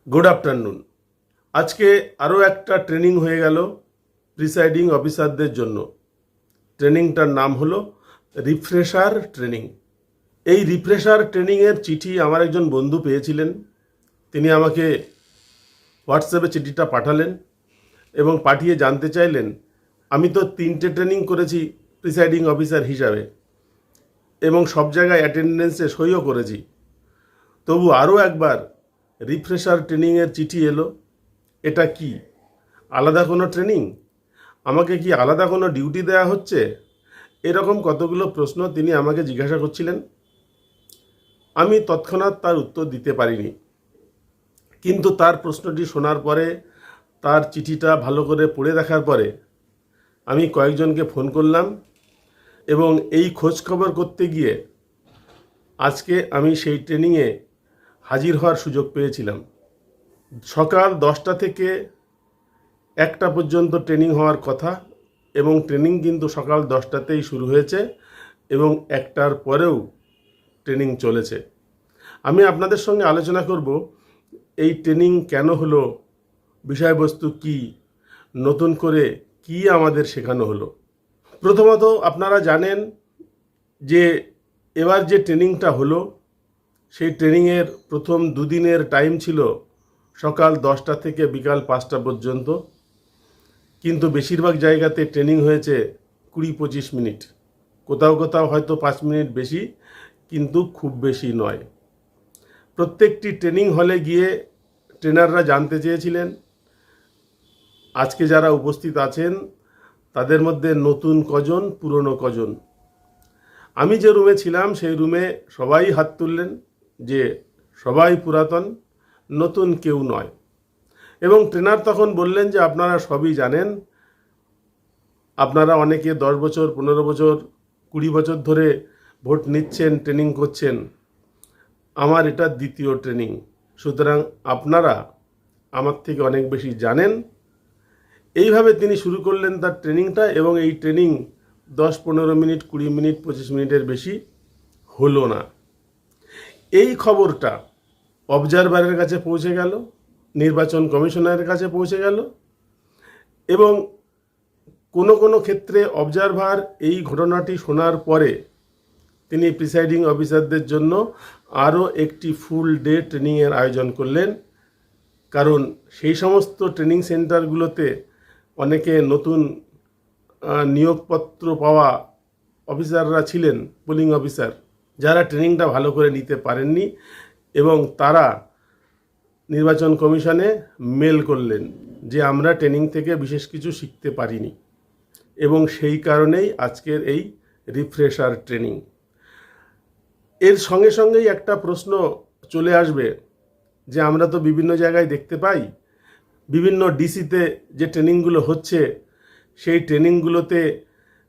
Good afternoon. আজকে আরও একটা ট্রেনিং হয়ে গেল প্রিসাইডিং অফিসারদের জন্য। ট্রেনিংটার নাম হলো রিফ্রেশার ট্রেনিং। এই রিফ্রেশার ট্রেনিংয়ের চিঠি আমার একজন বন্ধু পেয়েছিলেন। তিনি আমাকে হোয়াটসঅ্যাপে চিঠিটা পাঠালেন এবং পাঠিয়ে জানতে চাইলেন, আমি তো 3টে ট্রেনিং করেছি প্রিসাইডিং অফিসার হিসাবে এবং সব জায়গায় অ্যাটেন্ডেন্সে সইও করেছি, তবু আরও একবার রিফ্রেশার ট্রেনিংয়ের চিঠি এলো। এটা কি আলাদা কোনো ট্রেনিং? আমাকে কি আলাদা কোনো ডিউটি দেওয়া হচ্ছে? এরকম কতগুলো প্রশ্ন তিনি আমাকে জিজ্ঞাসা করছিলেন। আমি তৎক্ষণাৎ তার উত্তর দিতে পারিনি, কিন্তু তার প্রশ্নটি শোনার পরে, তার চিঠিটা ভালো করে পড়ে দেখার পরে আমি কয়েকজনকে ফোন করলাম এবং এই খোঁজ খবর করতে গিয়ে আজকে আমি সেই ট্রেনিংয়ে হাজির হওয়ার সুযোগ পেয়েছিলাম। সকাল 10টা থেকে 1টা পর্যন্ত ট্রেনিং হওয়ার কথা এবং ট্রেনিং কিন্তু সকাল 10টাতেই শুরু হয়েছে এবং 1টার পরেও ট্রেনিং চলেছে। আমি আপনাদের সঙ্গে আলোচনা করব এই ট্রেনিং কেন হলো, বিষয়বস্তু কি, নতুন করে কি আমাদের শেখানো হলো। প্রথমত আপনারা জানেন যে এবার যে ট্রেনিংটা হলো সেই ট্রেনিংয়ের প্রথম দুদিনের টাইম ছিল সকাল 10টা থেকে বিকাল 5টা পর্যন্ত, কিন্তু বেশিরভাগ জায়গাতে ট্রেনিং হয়েছে 20-25 মিনিট, কোথাও কোথাও হয়তো 5 মিনিট বেশি, কিন্তু খুব বেশি নয়। প্রত্যেকটি ট্রেনিং হলে গিয়ে ট্রেনাররা জানতে চেয়েছিলেন আজকে যারা উপস্থিত আছেন তাদের মধ্যে নতুন কজন, পুরনো কজন। আমি যে রুমে ছিলাম সেই রুমে সবাই হাত তুললেন যে সবাই পুরাতন, নতুন কেউ নয়। এবং ট্রেনার তখন বললেন যে আপনারা সবই জানেন, আপনারা অনেকে 10 বছর, 15 বছর, 20 বছর ধরে ভোট নিচ্ছেন, ট্রেনিং করছেন। আমার এটা দ্বিতীয় ট্রেনিং, সুতরাং আপনারা আমার থেকে অনেক বেশি জানেন। এইভাবে তিনি শুরু করলেন তার ট্রেনিংটা এবং এই ট্রেনিং 10-15 মিনিট, 20 মিনিট, 25 মিনিটের বেশি হলো না। এই খবরটা অবজারভারের কাছে পৌঁছে গেল, নির্বাচন কমিশনারের কাছে পৌঁছে গেল এবং কোনো কোনো ক্ষেত্রে অবজারভার এই ঘটনাটি শোনার পরে তিনি প্রিসাইডিং অফিসারদের জন্য আরও একটি ফুল ডে ট্রেনিংয়ের আয়োজন করলেন। কারণ সেই সমস্ত ট্রেনিং সেন্টারগুলোতে অনেকে নতুন নিয়োগপত্র পাওয়া অফিসাররা ছিলেন, পোলিং অফিসার, যারা ট্রেনিংটা ভালো করে নিতে পারেননি এবং তারা নির্বাচন কমিশনে মেল করলেন যে আমরা ট্রেনিং থেকে বিশেষ কিছু শিখতে পারিনি এবং সেই কারণেই আজকের এই রিফ্রেশার ট্রেনিং। এর সঙ্গে সঙ্গেই একটা প্রশ্ন চলে আসবে যে আমরা তো বিভিন্ন জায়গায় দেখতে পাই বিভিন্ন ডিসিতে যে ট্রেনিংগুলো হচ্ছে, সেই ট্রেনিংগুলোতে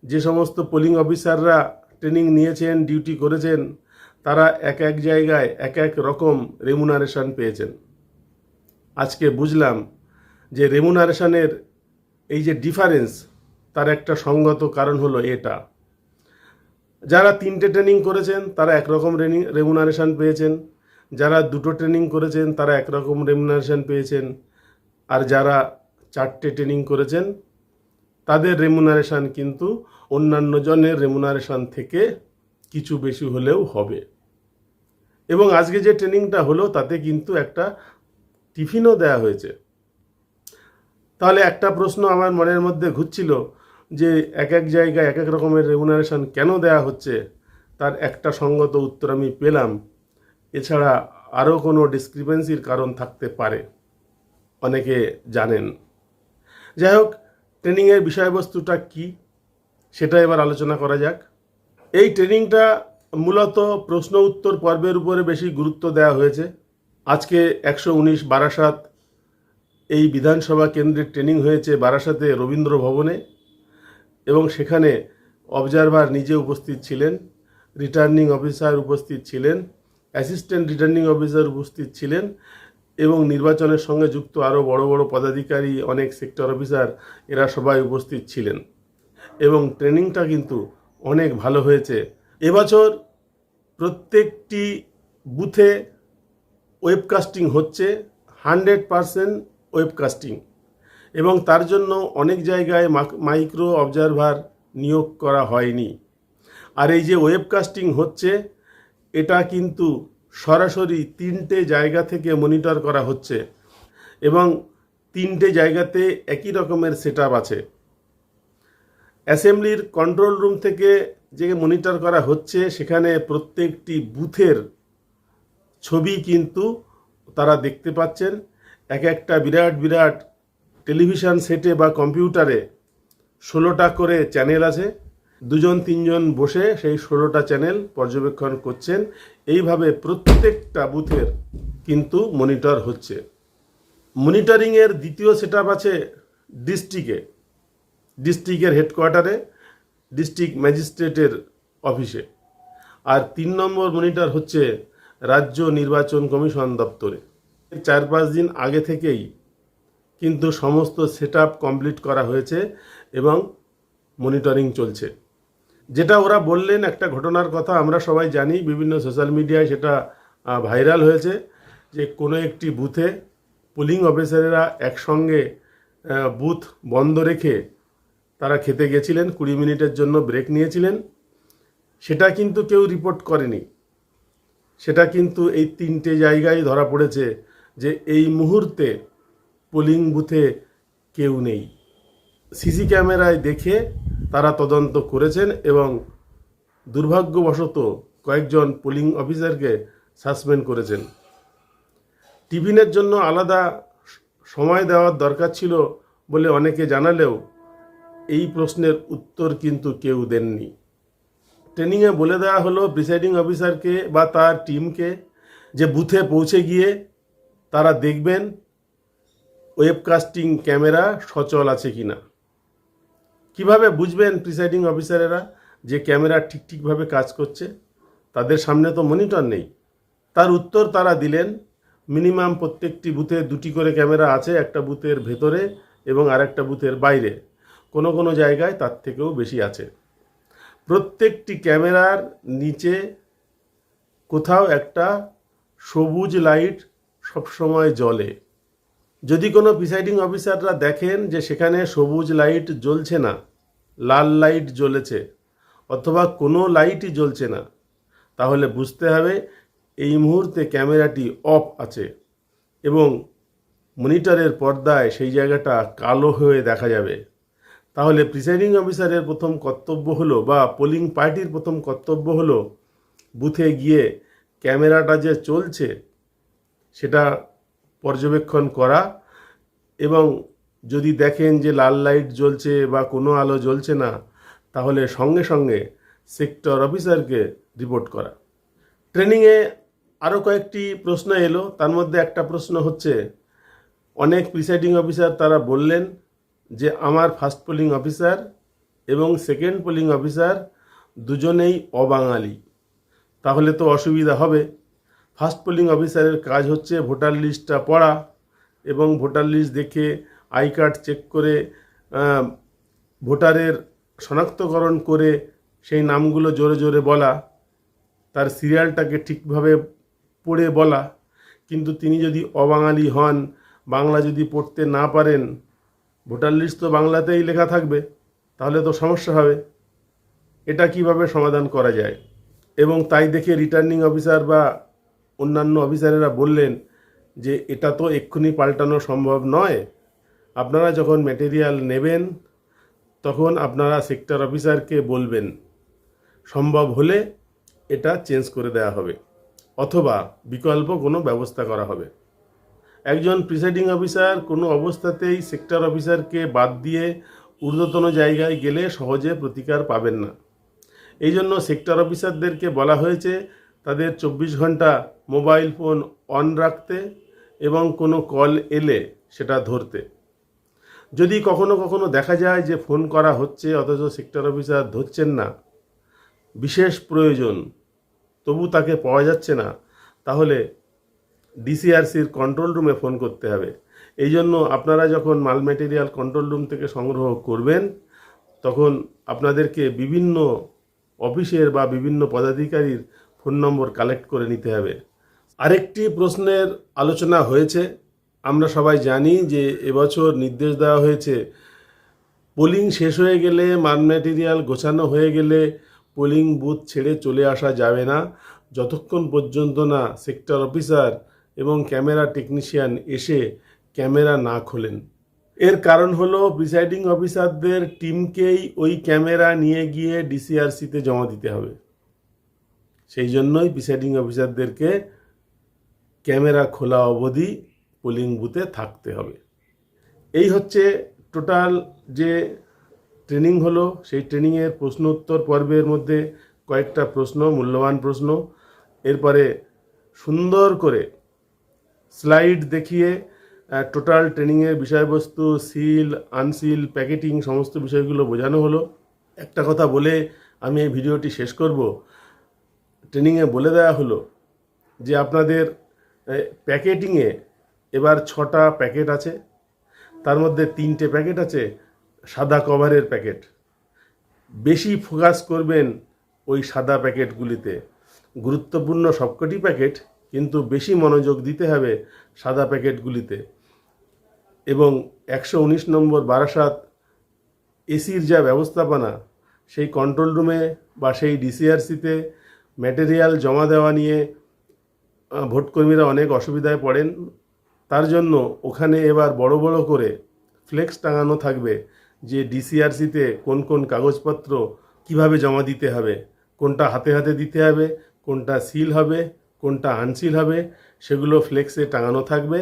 যে সমস্ত পোলিং অফিসাররা ট্রেনিং নিয়েছেন, ডিউটি করেছেন, তারা এক এক জায়গায় এক এক রকম রেমুনারেশন পেয়েছেন। আজকে বুঝলাম যে রেমুনারেশনের এই যে ডিফারেন্স, তার একটা সঙ্গত কারণ হলো এটা। যারা 3টে ট্রেনিং করেছেন তারা একরকম রেমুনারেশন পেয়েছেন, যারা 2টো ট্রেনিং করেছেন তারা একরকম রেমুনারেশন পেয়েছেন, আর যারা 4টে ট্রেনিং করেছেন তাদের রেমুনারেশন কিন্তু অন্যান্য জনের রেমুনারেশন থেকে কিছু বেশি হলেও হবে। এবং আজকে যে ট্রেনিংটা হলো তাতে কিন্তু একটা টিফিনও দেয়া হয়েছে। তাহলে একটা প্রশ্ন আমার মনের মধ্যে ঘুরছিল যে এক এক জায়গায় এক এক রকমের রেমুনারেশন কেন দেয়া হচ্ছে, তার একটা সঙ্গত উত্তর আমি পেলাম। এছাড়া আরও কোনো ডিসক্রিপেন্সির কারণ থাকতে পারে, অনেকে জানেন। যাই হোক, ট্রেনিংয়ের বিষয়বস্তুটা কি সেটা এবার আলোচনা করা যাক। এই ট্রেনিংটা মূলত প্রশ্ন উত্তর পর্বের উপরে বেশি গুরুত্ব দেওয়া হয়েছে। আজকে 119 বারাসাত এই বিধানসভা কেন্দ্রের ট্রেনিং হয়েছে বারাসাতে রবীন্দ্র ভবনে এবং সেখানে অবজারভার নিজে উপস্থিত ছিলেন, রিটার্নিং অফিসার উপস্থিত ছিলেন, অ্যাসিস্ট্যান্ট রিটার্নিং অফিসার উপস্থিত ছিলেন এবং নির্বাচনের সঙ্গে যুক্ত আরও বড় বড় পদাধিকারী, অনেক সেক্টর অফিসার, এরা সবাই উপস্থিত ছিলেন এবং ট্রেনিংটা কিন্তু অনেক ভালো হয়েছে। এবছর প্রত্যেকটি বুথে ওয়েবকাস্টিং হচ্ছে, 100% ওয়েবকাস্টিং, এবং তার জন্য অনেক জায়গায় মাইক্রো অবজারভার নিয়োগ করা হয়নি। আর এই যে ওয়েবকাস্টিং হচ্ছে, এটা কিন্তু সরাসরি 3টে জায়গা থেকে মনিটর করা হচ্ছে, এবং 3টে জায়গাতে একই রকমের সেটআপ আছে। অ্যাসেম্বলির কন্ট্রোল রুম থেকে যে মনিটর করা হচ্ছে, সেখানে প্রত্যেকটি বুথের ছবি কিন্তু তারা দেখতে পাচ্ছেন। একটা বিরাট বিরাট টেলিভিশন সেটে বা কম্পিউটারে 16টা করে চ্যানেল আছে। 2-3জন বসে সেই 16টা চ্যানেল পর্যবেক্ষণ করছেন। এইভাবে প্রত্যেকটা বুথের কিন্তু মনিটর হচ্ছে। মনিটরিংয়ের দ্বিতীয় সেটআপ আছে ডিস্ট্রিক্টের হেডকোয়ার্টারে, ডিস্ট্রিক্ট ম্যাজিস্ট্রেটের অফিসে। আর 3 নম্বর মনিটর হচ্ছে রাজ্য নির্বাচন কমিশন দপ্তরে। 4-5 দিন আগে থেকেই কিন্তু সমস্ত সেটআপ কমপ্লিট করা হয়েছে এবং মনিটরিং চলছে। যেটা ওরা বললেন, একটা ঘটনার কথা আমরা সবাই জানি, বিভিন্ন সোশ্যাল মিডিয়ায় সেটা ভাইরাল হয়েছে, যে কোনো একটি বুথে পোলিং অফিসারেরা একসঙ্গে বুথ বন্ধ রেখে তারা খেতে গেছিলেন, 20 মিনিটের জন্য ব্রেক নিয়েছিলেন। সেটা কিন্তু কেউ রিপোর্ট করেনি। সেটা কিন্তু এই 3টে জায়গায় ধরা পড়েছে যে এই মুহূর্তে পোলিং বুথে কেউ নেই। সিসি ক্যামেরায় দেখে তারা তদন্ত করেছেন এবং দুর্ভাগ্যবশত কয়েকজন পোলিং অফিসারকে সাসপেন্ড করেছেন। টিফিনের জন্য আলাদা সময় দেওয়ার দরকার ছিল বলে অনেকে জানালেও এই প্রশ্নের উত্তর কিন্তু কেউ দেননি। ট্রেনিংয়ে বলে দেওয়া হলো প্রিসাইডিং অফিসারকে বা তার টিমকে যে বুথে পৌঁছে গিয়ে তারা দেখবেন ওয়েবকাস্টিং ক্যামেরা সচল আছে কিনা। কিভাবে বুঝবেন প্রিসাইডিং অফিসারেরা যে ক্যামেরা ঠিকভাবে কাজ করছে? তাদের সামনে তো মনিটর নেই। তার উত্তর তারা দিলেন, মিনিমাম প্রত্যেকটি বুথে 2টি করে ক্যামেরা আছে, একটা বুথের ভেতরে এবং আরেকটা বুথের বাইরে, কোনো কোনো জায়গায় তার থেকেও বেশি আছে। প্রত্যেকটি ক্যামেরার নিচে কোথাও একটা সবুজ লাইট সবসময় জ্বলে। যদি কোনো প্রিসাইডিং অফিসাররা দেখেন যে সেখানে সবুজ লাইট জ্বলছে না, লাল লাইট জ্বলেছে, অথবা কোনো লাইটই জ্বলছে না, তাহলে বুঝতে হবে এই মুহূর্তে ক্যামেরাটি অফ আছে এবং মনিটরের পর্দায় সেই জায়গাটা কালো হয়ে দেখা যাবে। তাহলে প্রিসাইডিং অফিসারের প্রথম কর্তব্য হলো, বা পোলিং পার্টির প্রথম কর্তব্য হলো, বুথে গিয়ে ক্যামেরাটা যে চলছে সেটা পর্যবেক্ষণ করা, এবং যদি দেখেন যে লাল লাইট জ্বলছে বা কোনো আলো জ্বলছে না, তাহলে সঙ্গে সঙ্গে সেক্টর অফিসারকে রিপোর্ট করা। ট্রেনিংয়ে আরও কয়েকটি প্রশ্ন এলো। তার মধ্যে একটা প্রশ্ন হচ্ছে, অনেক প্রিসাইডিং অফিসার তারা বললেন যে আমার ফার্স্ট পোলিং অফিসার এবং সেকেন্ড পোলিং অফিসার দুজনেই অবাঙালি, তাহলে তো অসুবিধা হবে। ফার্স্ট পোলিং অফিসারের কাজ হচ্ছে ভোটার লিস্টটা পড়া এবং ভোটার লিস্ট দেখে আই কার্ড চেক করে ভোটারের শনাক্তকরণ করে সেই নামগুলো জোরে জোরে বলা, তার সিরিয়ালটাকে ঠিকভাবে পড়ে বলা। কিন্তু তিনি যদি অবাঙালি হন, বাংলা যদি পড়তে না পারেন, ভোটার লিস্ট তো বাংলাতেই লেখা থাকবে, তাহলে তো সমস্যা হবে। এটা কিভাবে সমাধান করা যায়? এবং তাই দেখে রিটার্নিং অফিসার বা অন্যান্য অফিসারেরা বললেন যে এটা তো এক্ষুনি পাল্টানো সম্ভব নয়, আপনারা যখন ম্যাটেরিয়াল নেবেন তখন আপনারা সেক্টর অফিসারকে বলবেন, সম্ভব হলে এটা চেঞ্জ করে দেওয়া হবে অথবা বিকল্প কোনো ব্যবস্থা করা হবে। একজন প্রিসাইডিং অফিসার কোনো অবস্থাতেই সেক্টর অফিসারকে বাদ দিয়ে ঊর্ধ্বতন জায়গায় গেলে সহজে প্রতিকার পাবেন না। এই জন্য সেক্টর অফিসারদেরকে বলা হয়েছে তাদের 24 ঘন্টা মোবাইল ফোন অন রাখতে এবং কোনো কল এলে সেটা ধরতে। যদি কখনো কখনো দেখা যায় যে ফোন করা হচ্ছে অথচ সেক্টর অফিসার ধরছেন না, বিশেষ প্রয়োজন তবু তাকে পাওয়া যাচ্ছে না, তাহলে ডিসিআরসির কন্ট্রোল রুমে ফোন করতে হবে। এই জন্য আপনারা যখন মাল ম্যাটেরিয়াল কন্ট্রোল রুম থেকে সংগ্রহ করবেন, তখন আপনাদেরকে বিভিন্ন অফিসের বা বিভিন্ন পদাধিকারীর ফোন নম্বর কালেক্ট করে নিতে হবে। আরেকটি প্রশ্নের আলোচনা হয়েছে আমরা সবাই জানি যে এবছর নির্দেশ দেওয়া হয়েছে পোলিং শেষ হয়ে গেলে মান ম্যাটেরিয়াল গোছানো হয়ে গেলে পোলিং বুথ ছেড়ে চলে আসা যাবে না যতক্ষণ পর্যন্ত না সেক্টর অফিসার এবং ক্যামেরা টেকনিশিয়ান এসে ক্যামেরা না খোলেন। এর কারণ হলো প্রিসাইডিং অফিসারদের টিমকেই ওই ক্যামেরা নিয়ে গিয়ে ডিসিআরসিতে জমা দিতে হবে। সেই জন্যই প্রিসাইডিং অফিসারদেরকে ক্যামেরা খোলা অবধি পোলিং বুথে থাকতে হবে। এই হচ্ছে টোটাল যে ট্রেনিং হলো, সেই ট্রেনিংয়ের প্রশ্ন উত্তর পর্বের মধ্যে কয়েকটা প্রশ্ন, মূল্যবান প্রশ্ন, এরপরে সুন্দর করে স্লাইড দেখিয়ে টোটাল ট্রেনিংয়ের বিষয়বস্তু, সিল, আনসিল, প্যাকেটিং সমস্ত বিষয়গুলো বোঝানো হলো। একটা কথা বলে আমি এই ভিডিওটি শেষ করব। ট্রেনিংয়ে বলে দেওয়া হলো যে আপনাদের প্যাকেটিংয়ে এবার 6টা প্যাকেট আছে, তার মধ্যে 3টে প্যাকেট আছে সাদা কভারের প্যাকেট। বেশি ফোকাস করবেন ওই সাদা প্যাকেটগুলিতে। গুরুত্বপূর্ণ সবকটি প্যাকেট, কিন্তু বেশি মনোযোগ দিতে হবে সাদা প্যাকেটগুলিতে। এবং 119 নম্বর বারাসাত এসির যা ব্যবস্থাপনা, সেই কন্ট্রোল রুমে বা সেই ডিসিআরসিতে ম্যাটেরিয়াল জমা দেওয়া নিয়ে ভোটকর্মীরা অনেক অসুবিধায় পড়েন। তার জন্য ওখানে এবার বড় বড় করে ফ্লেক্স টাঙানো থাকবে যে ডিসিআরসিতে কোন কোন কাগজপত্র কিভাবে জমা দিতে হবে, কোনটা হাতে হাতে দিতে হবে, কোনটা সিল হবে, কোনটা আনসিল হবে, সেগুলো ফ্লেক্সে টাঙানো থাকবে।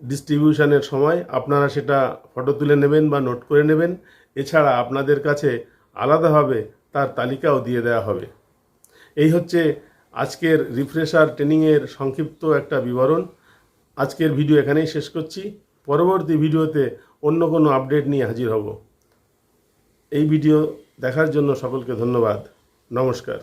ডিস্ট্রিবিউশনের সময় আপনারা সেটা ফটো তুলে নেবেন বা নোট করে নেবেন। এছাড়া আপনাদের কাছে আলাদাভাবে তার তালিকাও দিয়ে দেওয়া হবে। এই হচ্ছে আজকের রিফ্রেশার ট্রেনিংয়ের সংক্ষিপ্ত একটা বিবরণ। আজকের ভিডিও এখানেই শেষ করছি। পরবর্তী ভিডিওতে অন্য কোনো আপডেট নিয়ে হাজির হব। এই ভিডিও দেখার জন্য সকলকে ধন্যবাদ। নমস্কার।